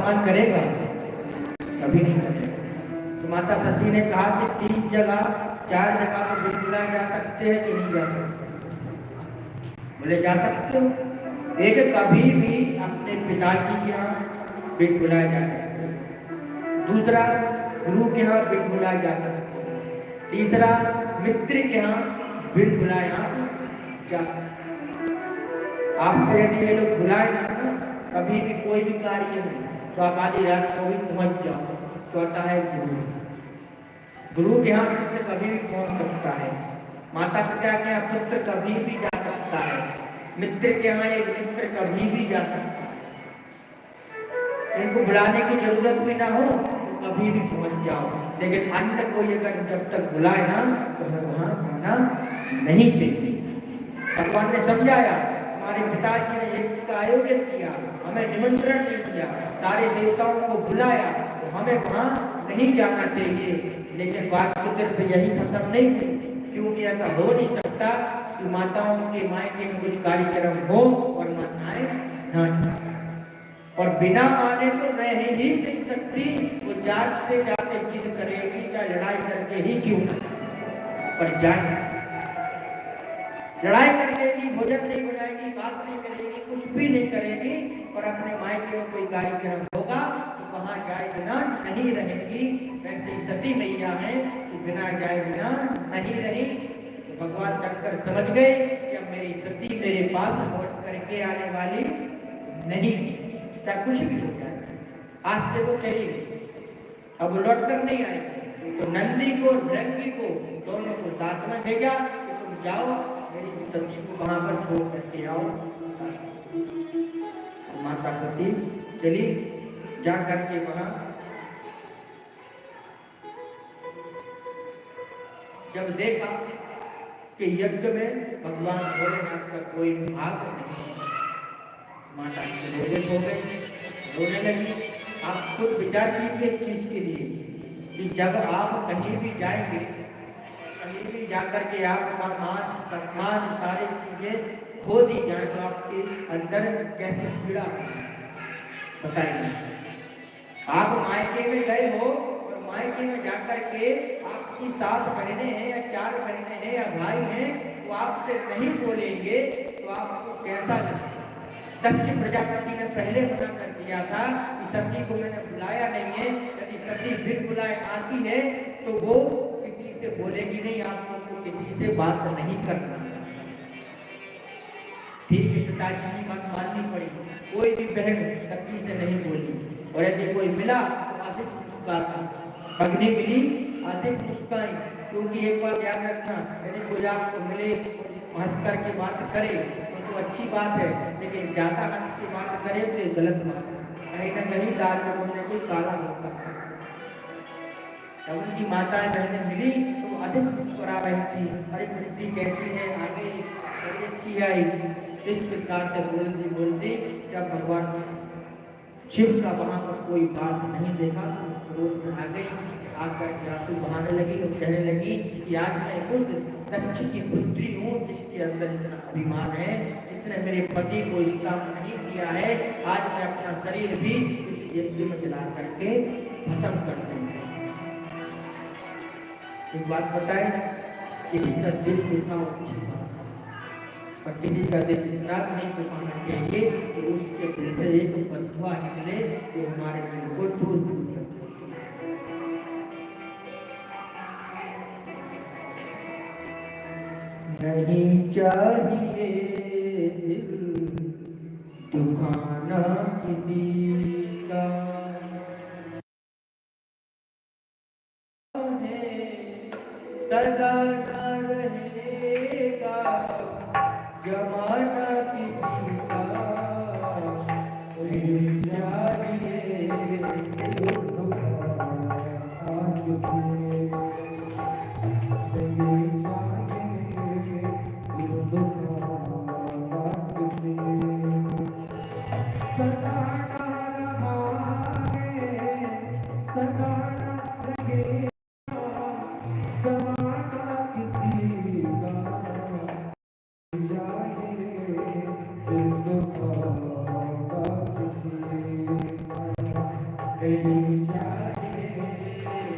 सम्मान करेगा? कभी नहीं करेगा। तो माता सती ने कहा कि 3 जगह 4 जगह तो बिन बुलाए जा सकते हैं कि नहीं जा सकते? बोले जा सकते हो। एक, कभी भी अपने पिताजी के यहाँ बिन बुलाए जा सकते हैं। दूसरा, गुरु के यहाँ बिन बुलाए जा सकते हैं। तीसरा, मित्र के यहाँ बिन बुलाए जा सकते हैं। आपको यदि ये लोग बुलाए ना कभी भी कोई भी कार्य में, तो आप आधी रात को भी पहुंच जाओ। चौथा है गुरु। गुरु के यहाँ शिष्य कभी भी पहुंच सकता है। माता पिता के यहाँ पुत्र कभी भी जा सकता है। मित्र के यहाँ एक मित्र कभी भी जा सकता है। इनको बुलाने की जरूरत भी ना हो तो कभी भी पहुंच जाओ। लेकिन अन्य कोई अगर जब तक बुलाए ना तो हमें वहां जाना नहीं चाहिए। भगवान ने समझाया, हमारे पिताजी ने यज्ञ का आयोजन किया, हमें निमंत्रण नहीं दिया, सारे देवताओं को बुलाया, तो हमें वहां नहीं जाना चाहिए। लेकिन बात तो सिर्फ यही खत्म नहीं हुई, क्योंकि ऐसा हो नहीं सकता कि माताओं के मायके में कुछ कार्यक्रम हो और माताएं ना जाए। और बिना माने तो रह ही नहीं सकती। वो जाते जाते जिद करेगी, चाहे लड़ाई करके ही क्यों ना, पर जाए। लड़ाई कर लेगी, भोजन नहीं बनाएगी, बात नहीं करेगी, कुछ भी नहीं करेगी, पर अपने मायके में कोई कार्यक्रम होगा तो वहां जाए बिना नहीं रहेगी। वैसे सती मैया है कि बिना जाए बिना नहीं रही। तो भगवान शंकर समझ गए कि अब मेरी सती मेरे पास लौट करके आने वाली नहीं, चाहे कुछ भी हो जाए। आज से वो चली गई, अब वो लौट कर नहीं आएगी। तो नंदी को नंगी को दोनों को साथ में भेजा कि तुम जाओ मेरी सती को वहां पर छोड़ करके आओ। माता सती चली, जा करके वहां जब देखा कि यज्ञ में भगवान भोलेनाथ का कोई भाग नहीं, माता क्रोधित हो गई, रोने लगी। आप खुद विचार कीजिए इस चीज के लिए कि जब आप कहीं भी जाएंगे, कहीं भी जाकर के आपका मान सम्मान सारी चीजें खो दी जाए तो आपके अंदर कैसे पीड़ा बताइए। आप मायके में गए हो और मायके में जाकर के आपकी 7 बहनें हैं या 4 बहनें हैं या भाई हैं, तो आपसे नहीं बोलेंगे तो आपको कैसा लगेगा? दक्ष प्रजापति ने पहले मना कर दिया था कि सती को मैंने बुलाया नहीं है, यदि सती फिर बुलाए आती है तो वो किसी से बोलेगी नहीं, आपको किसी से बात नहीं करना। ठीक है, पिताजी की बात माननी पड़ी। कोई भी बहन सती से नहीं बोली, और यदि कोई मिला तो अधिक मुस्कुराता, पगड़ी मिली अधिक मुस्काई। क्योंकि एक बात याद रखना, यदि कोई आपको मिले हंस करके बात करे तो अच्छी बात है, लेकिन ज्यादा हंस की बात करे तो ये गलत बात है। कहीं ना कहीं दाल में कोई ना कोई काला होता है। जब उनकी माताएं बहनें मिली तो वो अधिक मुस्कुरा रही थी, अरे पुत्री कैसी है, आगे बड़ी अच्छी आई। इस प्रकार से बोलती बोलती जब भगवान शिव का वहां पर कोई बात नहीं देखा तो क्रोध में आ गई, आकर के आंसू बहाने लगी और कहने लगी कि आज मैं उस दक्ष की पुत्री हूँ जिसके अंदर इतना अभिमान है, जिसने मेरे पति को इस्लाम नहीं दिया है। आज मैं अपना शरीर भी इस यज्ञ में जला करके भस्म कर दूंगा। एक बात बताए, किसी का दिल दुखा अच्छी बात, पर किसी का दिल इतना नहीं दुखाना चाहिए कि उसके दिल से एक बदुआ निकले तो हमारे दिल को चूर चूर नहीं चाहिए दिल दुखाना किसी का, सदा न रहेगा जमाना किसी का। नहीं चाहिए दिल दुखाना किसी नहीं चाहिए